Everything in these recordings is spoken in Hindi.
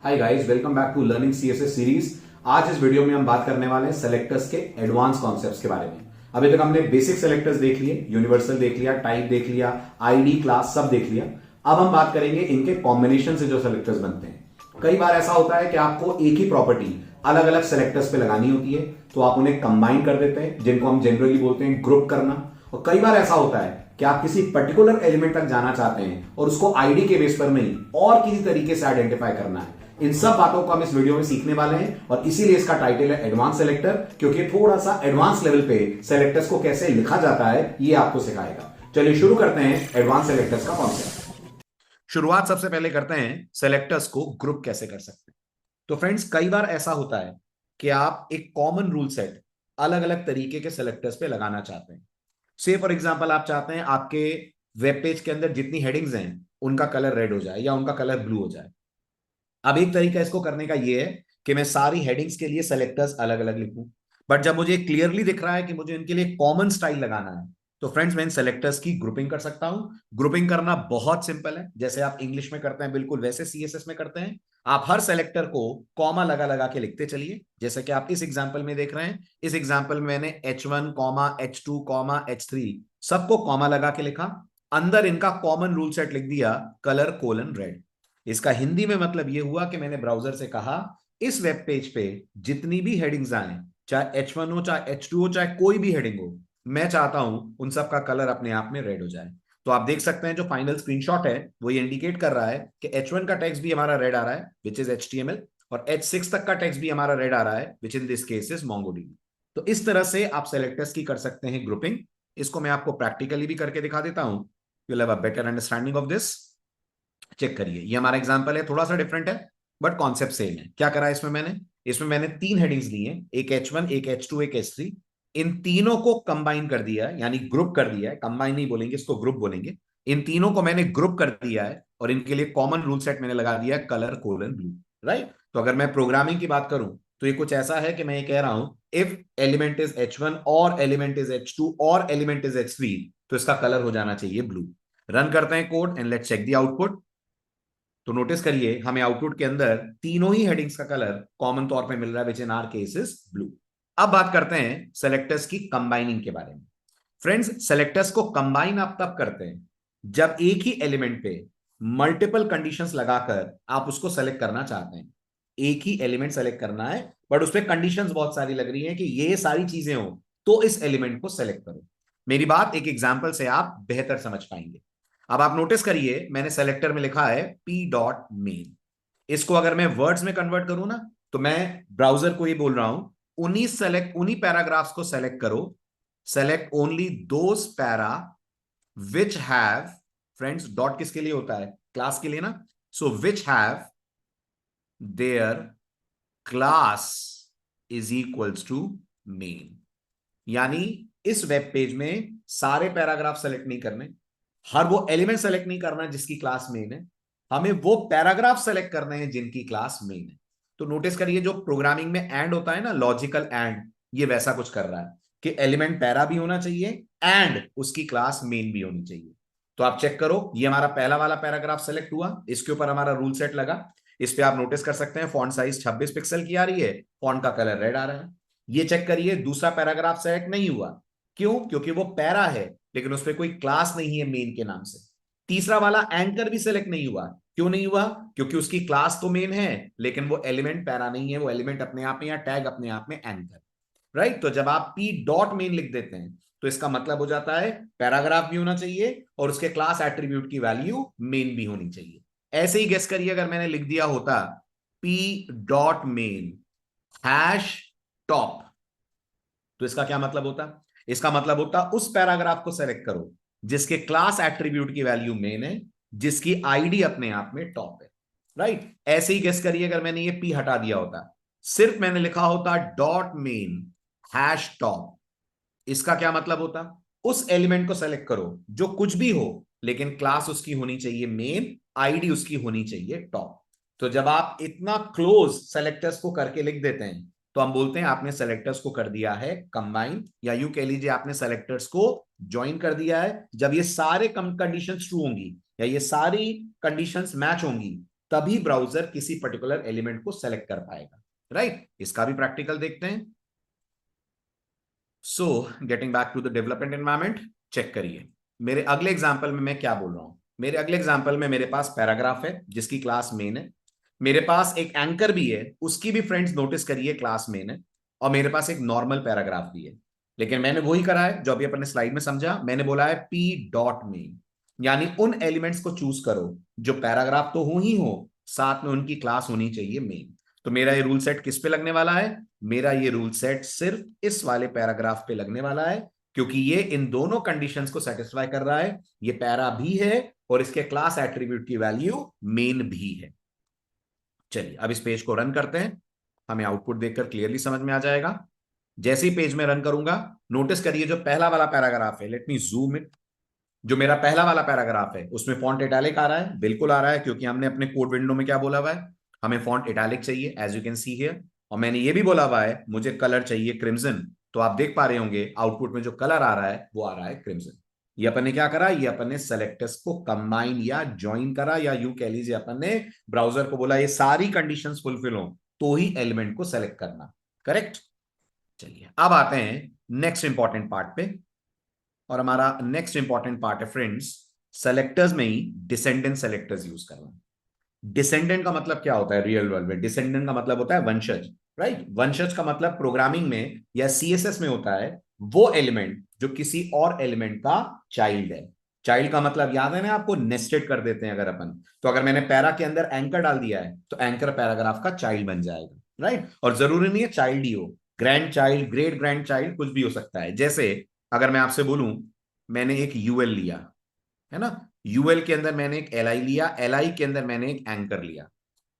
Hi guys, welcome back to learning CSS series. आज इस वीडियो में हम बात करने वाले हैं सेलेक्टर्स के एडवांस कॉन्सेप्ट्स के बारे में। अभी तक हमने बेसिक सेलेक्टर्स देख लिए, यूनिवर्सल देख लिया, टाइप देख लिया, आईडी, क्लास सब देख लिया। अब हम बात करेंगे इनके कॉम्बिनेशन से जो सेलेक्टर्स बनते हैं। कई बार ऐसा होता है कि आपको एक ही प्रॉपर्टी अलग अलग सेलेक्टर्स पे लगानी होती है, तो आप उन्हें कंबाइन कर देते हैं, जिनको हम जनरली बोलते हैं ग्रुप करना। और कई बार ऐसा होता है कि आप किसी पर्टिकुलर एलिमेंट तक जाना चाहते हैं और उसको आईडी के बेस पर नहीं और किसी तरीके से आइडेंटिफाई करना है। इन सब बातों को हम इस वीडियो में सीखने वाले हैं और इसीलिए इसका टाइटल है एडवांस सेलेक्टर, क्योंकि थोड़ा सा एडवांस लेवल पे सेलेक्टर्स को कैसे लिखा जाता है ये आपको सिखाएगा। चलिए शुरू करते हैं एडवांस सेलेक्टर्स का कॉन्सेप्ट। शुरुआत सबसे पहले करते हैं सेलेक्टर्स को ग्रुप कैसे कर सकते हैं। तो फ्रेंड्स, कई बार ऐसा होता है कि आप एक कॉमन रूल सेट अलग अलग तरीके के सेलेक्टर्स पे लगाना चाहते हैं। से फॉर एग्जांपल आप चाहते हैं आपके वेब पेज के अंदर जितनी हेडिंग्स हैं उनका कलर रेड हो जाए या उनका कलर ब्लू हो जाए। अब एक तरीका इसको करने का ये है कि मैं सारी हेडिंग्स के लिए सेलेक्टर्स अलग अलग लिखूं, बट जब मुझे क्लियरली दिख रहा है कि मुझे इनके लिए कॉमन स्टाइल लगाना है, तो फ्रेंड्स मैं इन सेलेक्टर्स की ग्रुपिंग कर सकता हूं। ग्रुपिंग करना बहुत सिंपल है, जैसे आप इंग्लिश में करते हैं बिल्कुल वैसे सीएसएस में करते हैं। आप हर सेलेक्टर को कॉमा लगा लगा के लिखते चलिए, जैसे कि आप इस एग्जाम्पल में देख रहे हैं। इस एग्जाम्पल में मैंने H1 comma H2 comma H3 सबको कॉमा लगा के लिखा। अंदर इनका कॉमन रूल सेट लिख दिया, कलर कोलन रेड। इसका हिंदी में मतलब यह हुआ कि मैंने ब्राउजर से कहा इस वेब पेज पे जितनी भी हेडिंग्स आए, चाहे H1 हो, चाहे H2 हो, चाहे कोई भी हेडिंग हो, मैं चाहता हूं उन सब का कलर अपने आप में रेड हो जाए। तो आप देख सकते हैं जो फाइनल स्क्रीनशॉट है वो ये इंडिकेट कर रहा है कि H1 का टेक्स्ट भी हमारा रेड आ रहा है विच इज HTML, और H6 तक का टेक्स्ट भी हमारा रेड आ रहा है which in this case is MongoDB। तो इस तरह से आप सेलेक्टर्स की कर सकते हैं ग्रुपिंग। इसको मैं आपको प्रैक्टिकली भी करके दिखा देता हूं, you will have a better understanding of this. Check करिए, ये हमारा एग्जांपल है, थोड़ा सा डिफरेंट है बट कॉन्सेप्ट सेम है। क्या करा है इसमें मैंने तीन हेडिंग्स ली हैं, एक H1, एक H2, एक H3। इन तीनों को कंबाइन कर दिया है, यानी ग्रुप कर दिया है। कंबाइन नहीं बोलेंगे, इसको ग्रुप बोलेंगे। इन तीनों को मैंने ग्रुप कर दिया है और इनके लिए कॉमन रूल सेट मैंने लगा दिया है, कलर कोलन ब्लू। राइट। तो अगर मैं प्रोग्रामिंग की बात करूं तो ये कुछ ऐसा है कि मैं ये कह रहा हूं इफ एलिमेंट इज H1 और एलिमेंट इज H2 और एलिमेंट इज H3, तो इसका कलर हो जाना चाहिए ब्लू। रन करते हैं code and let's check the output. तो नोटिस करिए हमें आउटपुट के अंदर तीनों ही हेडिंग्स का कलर कॉमन तौर पे मिल रहा है which in our case is blue. अब बात करते हैं सेलेक्टर्स की कंबाइनिंग के बारे में। फ्रेंड्स, सेलेक्टर्स को कंबाइन आप तब करते हैं जब एक ही एलिमेंट पे मल्टीपल कंडीशंस लगाकर आप उसको सेलेक्ट करना चाहते हैं। एक ही एलिमेंट सेलेक्ट करना है बट उसपे कंडीशंस बहुत सारी लग रही हैं कि ये सारी चीजें हो तो इस एलिमेंट को सेलेक्ट करो। मेरी बात एक एग्जांपल से आप बेहतर समझ पाएंगे। अब आप नोटिस करिए मैंने सेलेक्टर में लिखा है p.main। इसको अगर मैं वर्ड्स में कन्वर्ट करूं ना, तो मैं ब्राउजर को ये बोल रहा हूं उन्हीं पैराग्राफ्स को सेलेक्ट करो। Select only those para which have, friends dot किसके लिए होता है? क्लास के लिए ना। So which have their class is equals to main. यानी इस वेब पेज में सारे पैराग्राफ सेलेक्ट नहीं करने, हर वो एलिमेंट सेलेक्ट नहीं करना जिसकी क्लास मेन है, हमें वो पैराग्राफ सेलेक्ट करने हैं जिनकी क्लास मेन है। तो नोटिस करिए जो प्रोग्रामिंग में एंड होता है ना, लॉजिकल एंड, ये वैसा कुछ कर रहा है कि एलिमेंट पैरा भी होना चाहिए एंड उसकी क्लास मेन भी होनी चाहिए। तो आप चेक करो, ये हमारा पहला वाला पैराग्राफ सेलेक्ट हुआ, इसके ऊपर हमारा रूल सेट लगा। इस पे आप नोटिस कर सकते हैं फॉन्ट साइज 26 पिक्सल की आ रही है, फॉन्ट का कलर रेड आ रहा है। ये चेक करिए दूसरा पैराग्राफ सेलेक्ट नहीं हुआ, क्यों? क्योंकि वो पैरा है लेकिन उस पर कोई क्लास नहीं है मेन के नाम से। तीसरा वाला एंकर भी सिलेक्ट नहीं हुआ, क्यों नहीं हुआ? क्योंकि उसकी क्लास तो मेन है लेकिन वो एलिमेंट पैरा नहीं है, वो एलिमेंट अपने आप में या टैग अपने आप में एंकर। राइट। तो जब आप p डॉट मेन लिख देते हैं तो इसका मतलब हो जाता है पैराग्राफ भी होना चाहिए और उसके क्लास एट्रीब्यूट की वैल्यू मेन भी होनी चाहिए। ऐसे ही गेस करिए अगर मैंने लिख दिया होता p dot main hash top, तो इसका क्या मतलब होता? इसका मतलब होता उस पैराग्राफ को सेलेक्ट करो जिसके क्लास एट्रीब्यूट की वैल्यू मेन है, जिसकी आईडी अपने आप में टॉप है। राइट। ऐसे ही गेस करिए अगर मैंने ये पी हटा दिया होता, सिर्फ मैंने लिखा होता डॉट मेन हैश टॉप, इसका क्या मतलब होता? उस एलिमेंट को सेलेक्ट करो जो कुछ भी हो लेकिन क्लास उसकी होनी चाहिए मेन, आईडी उसकी होनी चाहिए टॉप। तो जब आप इतना क्लोज सेलेक्टर्स को करके लिख देते हैं तो हम बोलते हैं आपने सेलेक्टर्स को कर दिया है कंबाइन, या यूं कह लीजिए आपने सेलेक्टर्स को ज्वाइन कर दिया है। जब ये सारे कंडीशंस ट्रू होंगी या ये सारी कंडीशंस मैच होंगी तभी ब्राउजर किसी पर्टिकुलर एलिमेंट को सेलेक्ट कर पाएगा, राइट। इसका भी प्रैक्टिकल देखते हैं। So getting back to the development environment, check करिए मेरे अगले एग्जांपल में मैं क्या बोल रहा हूं। मेरे अगले एग्जांपल में मेरे पास पैराग्राफ है जिसकी क्लास मेन है, मेरे पास एक एंकर भी है, उसकी भी फ्रेंड्स नोटिस करिए क्लास मेन है, और मेरे पास एक नॉर्मल पैराग्राफ भी है। लेकिन मैंने वही करा है जो अभी अपने स्लाइड में समझा, मैंने बोला है पी डॉट मेन, यानी उन एलिमेंट्स को चूज करो जो पैराग्राफ तो हो ही हो, साथ में उनकी क्लास होनी चाहिए मेन। तो मेरा ये रूल सेट किस पे लगने वाला है? मेरा ये रूल सेट सिर्फ इस वाले पैराग्राफ पे लगने वाला है, क्योंकि ये इन दोनों कंडीशंस को सेटिस्फाई कर रहा है। ये पैरा भी है और इसके क्लास एट्रीब्यूट की वैल्यू मेन भी है। चलिए अब इस पेज को रन करते हैं, हमें आउटपुट देखकर क्लियरली समझ में आ जाएगा। जैसे ही पेज में रन करूंगा, नोटिस करिए जो पहला वाला पैराग्राफ है, लेट मी जूम इट। जो मेरा पहला वाला पैराग्राफ है उसमें फॉन्ट इटैलिक आ रहा है, बिल्कुल आ रहा है, क्योंकि हमने अपने कोड विंडो में क्या बोला हुआ है, हमें फॉन्ट इटैलिक चाहिए as you can see here. और मैंने ये भी बोला हुआ है मुझे कलर चाहिए क्रिम्सन, तो आप देख पा रहे होंगे आउटपुट में जो कलर आ रहा है वो आ रहा है क्रिम्सन। ये अपन ने क्या करा, ये अपन ने सेलेक्टर्स को कंबाइन या ज्वाइन करा, या यू कह लीजिए अपन ने ब्राउजर को बोला ये सारी कंडीशंस फुलफिल हो तो ही एलिमेंट को सेलेक्ट करना, करेक्ट। चलिए अब आते हैं नेक्स्ट इंपॉर्टेंट पार्ट पे, और हमारा नेक्स्ट इंपॉर्टेंट पार्ट है फ्रेंड्स, सेलेक्टर्स में ही डिसेंडेंट सेलेक्टर्स यूज करना। डिसेंडेंट का मतलब क्या होता है रियल वर्ल्ड में? डिसेंडेंट का मतलब होता है वंशज, राइट। वंशज का मतलब प्रोग्रामिंग में या सीएसएस में होता है वो एलिमेंट जो किसी और एलिमेंट का चाइल्ड है। चाइल्ड का मतलब याद है ना आपको, नेस्टेड कर देते हैं अगर अपन, तो अगर मैंने पैरा के अंदर एंकर डाल दिया है तो एंकर पैराग्राफ का चाइल्ड बन जाएगा, राइट। और जरूरी नहीं है चाइल्ड ही हो, grand child, great grand child, कुछ भी हो सकता है। जैसे अगर मैं आपसे बोलूं मैंने एक यूएल लिया, है ना, यूएल के अंदर मैंने एक एल आई लिया, एल आई के अंदर मैंने एक एंकर लिया,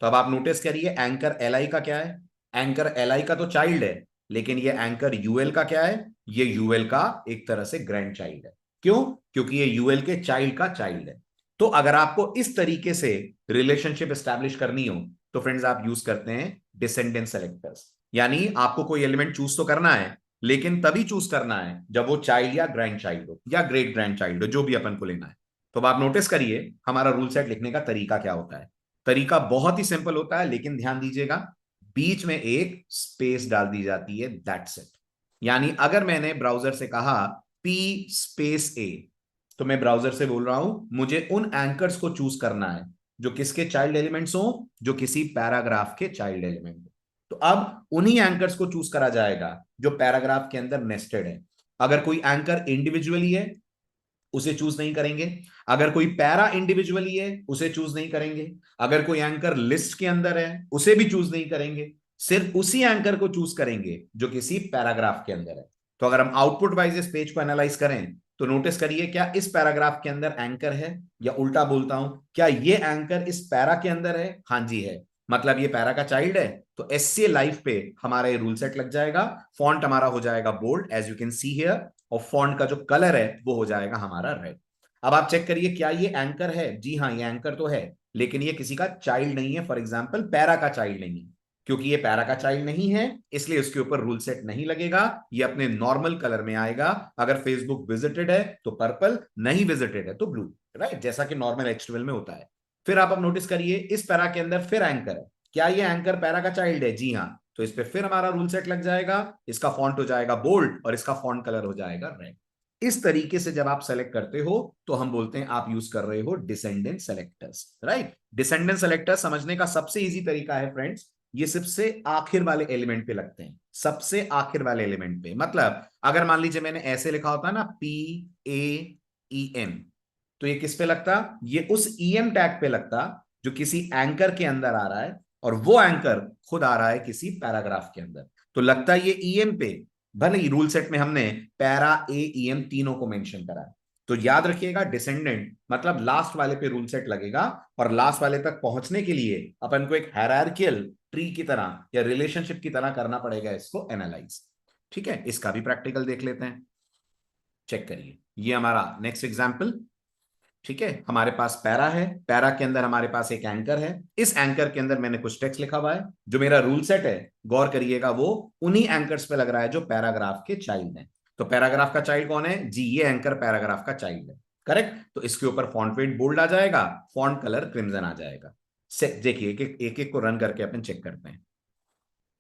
तो अब आप नोटिस करिए एंकर एल आई का क्या है, एंकर एल आई का तो चाइल्ड है, लेकिन ये एंकर यूएल का क्या है, ये यूएल का एक तरह से ग्रैंड चाइल्ड है। क्यों? क्योंकि ये यूएल के चाइल्ड का चाइल्ड है। तो अगर आपको इस तरीके से रिलेशनशिप एस्टैब्लिश करनी हो तो फ्रेंड्स आप यूज करते हैं डिसेंडेंट सेलेक्टर्स, यानी आपको कोई एलिमेंट चूज तो करना है, लेकिन तभी चूज करना है जब वो चाइल्ड या ग्रैंड चाइल्ड हो या ग्रेट ग्रैंड चाइल्ड हो, जो भी अपन को लेना है। तो अब आप नोटिस करिए हमारा रूल सेट लिखने का तरीका क्या होता है। तरीका बहुत ही सिंपल होता है, लेकिन ध्यान दीजिएगा बीच में एक स्पेस डाल दी जाती है, दैट्स इट। यानी अगर मैंने ब्राउजर से कहा पी स्पेस ए, तो मैं ब्राउजर से बोल रहा हूं मुझे उन एंकर्स को चूज करना है जो किसके चाइल्ड एलिमेंट्स हो, जो किसी पैराग्राफ के चाइल्ड एलिमेंट हो। तो अब उन्हीं एंकर्स को चूज करा जाएगा जो पैराग्राफ के अंदर नेस्टेड है। अगर कोई एंकर इंडिविजुअली है उसे चूज नहीं करेंगे, अगर कोई पैरा इंडिविजुअली है उसे चूज नहीं करेंगे, अगर कोई एंकर लिस्ट के अंदर है उसे भी चूज नहीं करेंगे, सिर्फ उसी एंकर को चूज करेंगे जो किसी पैराग्राफ के अंदर है। तो अगर हम आउटपुट वाइज इस पेज को एनालाइज करें तो नोटिस करिए क्या इस पैराग्राफ के अंदर एंकर है, या उल्टा बोलता हूं क्या ये एंकर इस पैरा के अंदर है? हाँ जी है, मतलब ये पैरा का चाइल्ड है। तो एससीए लाइफ पे हमारा ये रूल सेट लग जाएगा, फॉन्ट हमारा हो जाएगा bold as you can see here, और फॉन्ट का जो कलर है वो हो जाएगा हमारा रेड। अब आप चेक करिए क्या ये एंकर है? जी हाँ ये एंकर तो है, लेकिन ये किसी का चाइल्ड नहीं है, फॉर एग्जाम्पल पैरा का चाइल्ड नहीं है। क्योंकि ये पैरा का चाइल्ड नहीं है इसलिए उसके ऊपर रूल सेट नहीं लगेगा, ये अपने नॉर्मल कलर में आएगा। अगर फेसबुक विजिटेड है तो पर्पल, नहीं विजिटेड है तो ब्लू, राइट, जैसा कि नॉर्मल एचटीएमएल में होता है। फिर आप अब नोटिस करिए इस पैरा के अंदर फिर एंकर है, क्या ये एंकर पैरा का चाइल्ड है? जी हाँ, तो इस पे फिर हमारा रूल सेट लग जाएगा, इसका फॉन्ट हो जाएगा बोल्ड और इसका फॉन्ट कलर हो जाएगा रेड। इस तरीके से जब आप सेलेक्ट करते हो तो हम बोलते हैं आप यूज कर रहे हो descendant selectors, right. Descendant selector समझने का सबसे इजी तरीका है फ्रेंड्स, ये सबसे आखिर वाले एलिमेंट पे लगते हैं, सबसे आखिर वाले एलिमेंट पे। मतलब अगर मान लीजिए मैंने ऐसे लिखा होता है ना पी ए ई एम, तो ये किस पे लगता? ये उस ईएम टैग पे लगता जो किसी एंकर के अंदर आ रहा है, और वो एंकर खुद आ रहा है किसी पैराग्राफ के अंदर, तो लगता है ये ईएम पे। भले ही रूल सेट में हमने पैरा ए ईएम तीनों को मेंशन करा है। तो याद रखिएगा डिसेंडेंट मतलब लास्ट वाले पे रूल सेट लगेगा, और लास्ट वाले तक पहुंचने के लिए अपन को एक हायरार्कियल ट्री की तरह या रिलेशनशिप की तरह करना पड़ेगा इसको एनालाइज। ठीक है, इसका भी प्रैक्टिकल देख लेते हैं, चेक करिए ये हमारा नेक्स्ट एग्जाम्पल। ठीक है, हमारे पास पैरा है, पैरा के अंदर हमारे पास एक एंकर है, इस एंकर के अंदर मैंने कुछ टेक्स्ट लिखा हुआ है। जो मेरा रूल सेट है गौर करिएगा वो उन्हीं एंकर्स पे लग रहा है जो पैराग्राफ के चाइल्ड है। तो पैराग्राफ का चाइल्ड कौन है? जी ये एंकर पैराग्राफ का चाइल्ड है, करेक्ट। तो इसके ऊपर फॉन्ट वेट बोल्ड आ जाएगा, फॉन्ट कलर क्रिम्सन आ जाएगा। देखिए एक एक को रन करके अपन चेक करते हैं।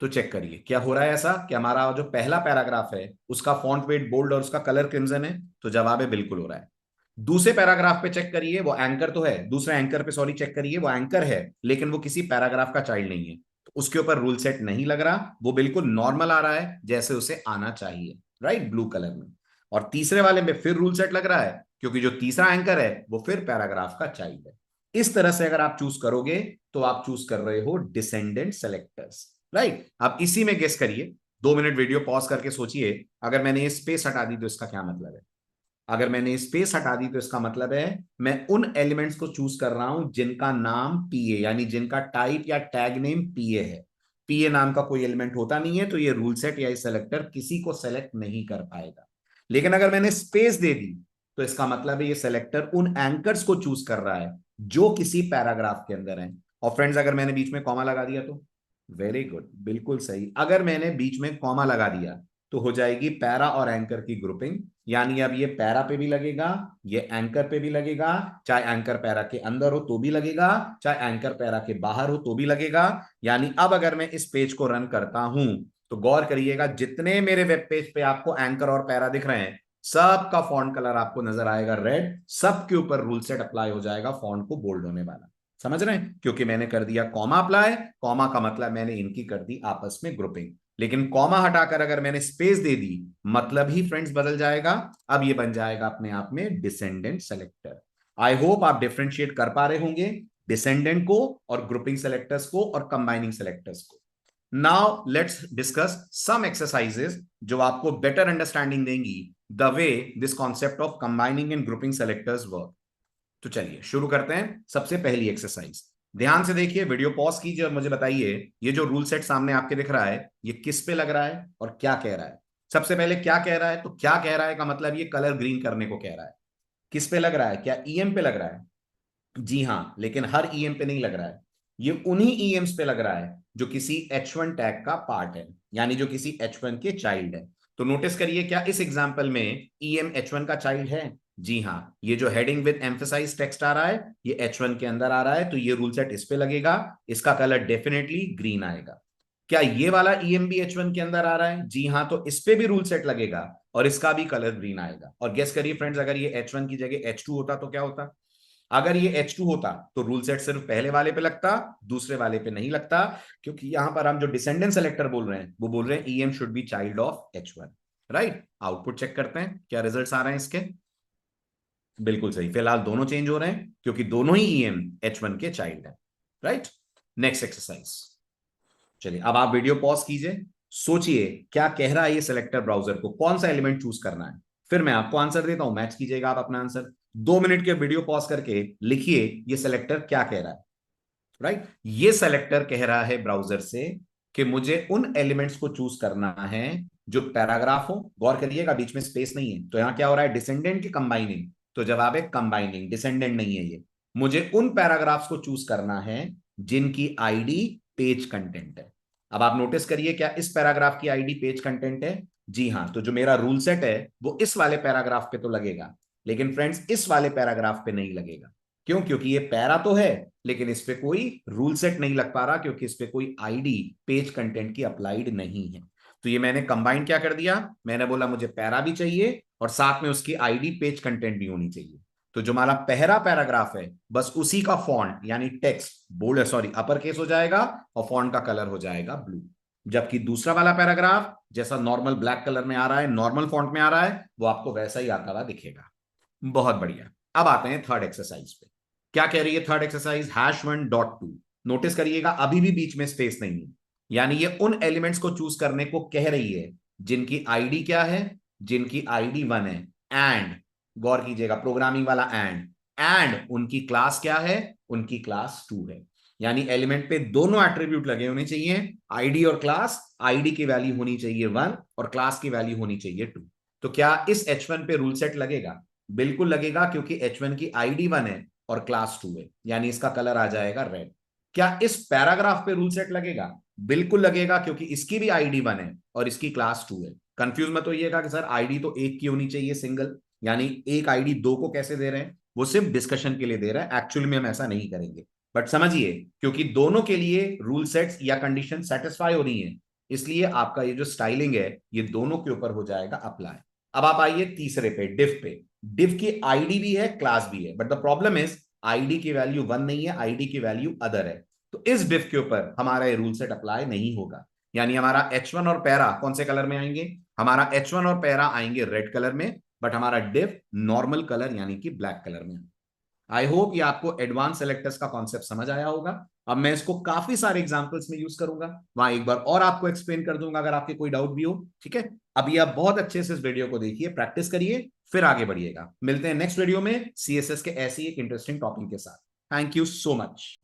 तो चेक करिए क्या हो रहा है ऐसा कि हमारा जो पहला पैराग्राफ है उसका फॉन्ट वेट बोल्ड और उसका कलर क्रिम्सन है, तो जवाब है बिल्कुल हो रहा है। दूसरे पैराग्राफ पे चेक करिए, वो एंकर तो है, दूसरे एंकर पे सॉरी चेक करिए, वो एंकर है लेकिन वो किसी पैराग्राफ का चाइल्ड नहीं है, तो उसके ऊपर रूल सेट नहीं लग रहा, वो बिल्कुल नॉर्मल आ रहा है जैसे उसे आना चाहिए, राइट, ब्लू कलर में। और तीसरे वाले में फिर रूल सेट लग रहा है क्योंकि जो तीसरा एंकर है वो फिर पैराग्राफ का चाइल्ड है। इस तरह से अगर आप चूज करोगे तो आप चूज कर रहे हो डिसेंडेंट सेलेक्टर्स, राइट। अब इसी में गेस करिए, 2 मिनट वीडियो पॉज करके सोचिए, अगर मैंने ये स्पेस हटा दी तो इसका क्या मतलब है? अगर मैंने स्पेस हटा दी तो इसका मतलब है मैं उन एलिमेंट्स को चूज कर रहा हूं जिनका नाम पीए यानी जिनका टाइप या टैग नेम पीए है। पीए नाम का कोई एलिमेंट होता नहीं है, तो ये रूल सेट या सेलेक्टर किसी को सेलेक्ट नहीं कर पाएगा। लेकिन अगर मैंने स्पेस दे दी तो इसका मतलब है ये सेलेक्टर उन एंकर्स को चूज कर रहा है जो किसी पैराग्राफ के अंदर है। और फ्रेंड्स अगर मैंने बीच में कॉमा लगा दिया तो वेरी गुड, बिल्कुल सही, अगर मैंने बीच में कॉमा लगा दिया तो हो जाएगी पैरा और एंकर की ग्रुपिंग, यानी अब ये पैरा पे भी लगेगा, ये एंकर पे भी लगेगा, चाहे एंकर पैरा के अंदर हो तो भी लगेगा, चाहे एंकर पैरा के बाहर हो तो भी लगेगा। यानी अब अगर मैं इस पेज को रन करता हूं तो गौर करिएगा, जितने मेरे वेब पेज पे आपको एंकर और पैरा दिख रहे हैं सबका फॉन्ट कलर आपको नजर आएगा रेड, सबके ऊपर रूल सेट अप्लाई हो जाएगा फॉन्ट को बोल्ड होने वाला। समझ रहे हैं? क्योंकि मैंने कर दिया कॉमा अप्लाई, कॉमा का मतलब मैंने इनकी कर दी आपस में ग्रुपिंग। लेकिन कॉमा हटाकर अगर मैंने स्पेस दे दी मतलब ही फ्रेंड्स बदल जाएगा, अब ये बन जाएगा अपने आप में डिसेंडेंट सेलेक्टर। आई होप आप डिफरेंशिएट कर पा रहे होंगे डिसेंडेंट को और ग्रुपिंग सेलेक्टर्स को और कंबाइनिंग सेलेक्टर्स को। Now let's discuss some exercises जो आपको बेटर अंडरस्टैंडिंग देंगी the way this concept of combining and grouping selectors work. तो चलिए शुरू करते हैं। सबसे पहली एक्सरसाइज, ध्यान से देखिए, वीडियो पॉज कीजिए और मुझे बताइए ये जो रूल सेट सामने आपके दिख रहा है ये किस पे लग रहा है और क्या कह रहा है। सबसे पहले क्या कह रहा है, तो क्या कह रहा है का मतलब ये कलर ग्रीन करने को कह रहा है। किस पे लग रहा है? क्या ईएम पे लग रहा है? जी हां, लेकिन हर ईएम पे नहीं लग रहा है, ये उन्हीं ईएम्स पे लग रहा है जो किसी H1 टैग का पार्ट है, यानी जो किसी H1 के चाइल्ड है। तो नोटिस करिए, क्या इस एग्जांपल में ईएम H1 का चाइल्ड है? जी हां, ये जो हेडिंग विद एम्फेसाइज टेक्स्ट आ रहा है ये H1 के अंदर आ रहा है, तो ये रूल सेट इस पे लगेगा, इसका कलर डेफिनेटली ग्रीन आएगा। क्या ये वाला ईएम भी H1 के अंदर आ रहा है? जी हां, तो इस पे भी रूल सेट लगेगा और इसका भी कलर ग्रीन आएगा। और गेस करिए फ्रेंड्स, अगर ये H1 की जगह H2 होता तो क्या होता? अगर ये H2 होता तो रूल सेट सिर्फ पहले वाले पे लगता, दूसरे वाले पे नहीं लगता, क्योंकि यहां पर हम जो डिसेंडेंट सेलेक्टर बोल रहे हैं वो बोल रहे हैं EM should be child of H1, right. Output check करते हैं क्या रिजल्ट्स आ रहे हैं इसके। बिल्कुल सही, फिलहाल दोनों चेंज हो रहे हैं क्योंकि दोनों ही ईएम H1 के चाइल्ड है, राइट। नेक्स्ट एक्सरसाइज, चलिए अब आप वीडियो पॉज कीजिए, सोचिए क्या कह रहा है ये सिलेक्टर ब्राउजर को, कौन सा एलिमेंट चूज करना है। फिर मैं आपको आंसर देता हूं, मैच कीजिएगा आप अपना आंसर। 2 मिनट के वीडियो पॉज करके लिखिए ये सिलेक्टर क्या कह रहा है, राइट। ये सेलेक्टर कह रहा है ब्राउजर से कि मुझे उन एलिमेंट्स को चूज करना है जो पैराग्राफ हो, गौर करिएगा बीच में स्पेस नहीं है, तो यहां क्या हो रहा है, डिसेंडेंट की कंबाइनिंग, तो जवाब है कंबाइनिंग, डिसेंडेंट नहीं है ये। मुझे उन पैराग्राफ्स को चूज करना है जिनकी आईडी पेज कंटेंट है। अब आप नोटिस करिए, क्या इस पैराग्राफ की आईडी पेज कंटेंट है? जी हां, तो जो मेरा रूल सेट है वो इस वाले पैराग्राफ पे तो लगेगा, लेकिन फ्रेंड्स इस वाले पैराग्राफ पे नहीं लगेगा। क्यों? क्योंकि ये पैरा तो है लेकिन इस पे कोई रूल सेट नहीं लग पा रहा, क्योंकि इस पे कोई आईडी पेज कंटेंट की अप्लाइड नहीं है। तो ये मैंने कंबाइन क्या कर दिया, मैंने बोला मुझे पैरा भी चाहिए और साथ में उसकी आईडी पेज कंटेंट भी होनी चाहिए। तो जो हमारा पहला पैराग्राफ है बस उसी का फॉन्ट यानी text bold sorry upper case हो जाएगा और फॉन्ट का कलर हो जाएगा ब्लू, जबकि दूसरा वाला पैराग्राफ जैसा नॉर्मल ब्लैक कलर में आ रहा है, नॉर्मल फॉन्ट में आ रहा है, वो आपको वैसा ही आता हुआ दिखेगा। बहुत बढ़िया। अब आते हैं थर्ड एक्सरसाइज पे। क्या कह रही है थर्ड एक्सरसाइज, #1.2। नोटिस करिएगा अभी भी बीच में स्पेस नहीं है, यानी ये उन एलिमेंट्स को चूज करने को कह रही है जिनकी आईडी क्या है, जिनकी आईडी 1 है, एंड गौर कीजिएगा प्रोग्रामिंग वाला एंड उनकी क्लास क्या है, उनकी क्लास 2 है। यानी एलिमेंट पे दोनों एट्रीब्यूट लगे होने चाहिए, आईडी और क्लास। आईडी की वैल्यू होनी चाहिए 1 और क्लास की वैल्यू होनी चाहिए 2। तो क्या इस H1 पे रूल सेट लगेगा? बिल्कुल लगेगा, क्योंकि H1 की आईडी 1 है और क्लास 2 है, यानी इसका कलर आ जाएगा रेड। क्या इस पैराग्राफ पे रूल सेट लगेगा? बिल्कुल लगेगा, क्योंकि इसकी भी आईडी 1 है और इसकी क्लास 2 है। कंफ्यूज मत होइएगा कि सर आईडी तो एक की होनी चाहिए सिंगल, यानी एक आईडी 2 को कैसे दे रहे हैं, वो सिर्फ डिस्कशन के लिए दे रहा है, एक्चुअली में हम ऐसा नहीं करेंगे। बट समझिए, क्योंकि दोनों के लिए रूल सेट्स या कंडीशन सेटिस्फाई हो रही है, इसलिए आपका ये जो स्टाइलिंग है ये दोनों के ऊपर हो जाएगा अप्लाई। अब आप आइए तीसरे पे, डिफ पे। डिफ की आईडी भी है, क्लास भी है, but the problem is ID की वैल्यू 1 नहीं है, आईडी की वैल्यू अदर है। तो इस डिफ के ऊपर हमारा ये रूल सेट अप्लाई नहीं होगा। यानी हमारा H1 और पैरा कौन से कलर में आएंगे? हमारा H1 और पैरा आएंगे रेड कलर में, बट हमारा डिफ नॉर्मल कलर यानी कि ब्लैक कलर में। आई होप ये आपको एडवांस सेलेक्टर्स का कॉन्सेप्ट समझ आया होगा। अब मैं इसको काफी सारे एग्जांपल्स में यूज करूंगा, वहां एक बार और आपको एक्सप्लेन कर दूंगा अगर आपके कोई डाउट भी हो। ठीक है, अभी आप बहुत अच्छे से इस वीडियो को देखिए, प्रैक्टिस करिए, फिर आगे बढ़िएगा। मिलते हैं नेक्स्ट वीडियो में सीएसएस के ऐसी एक इंटरेस्टिंग टॉपिक के साथ। Thank you so much.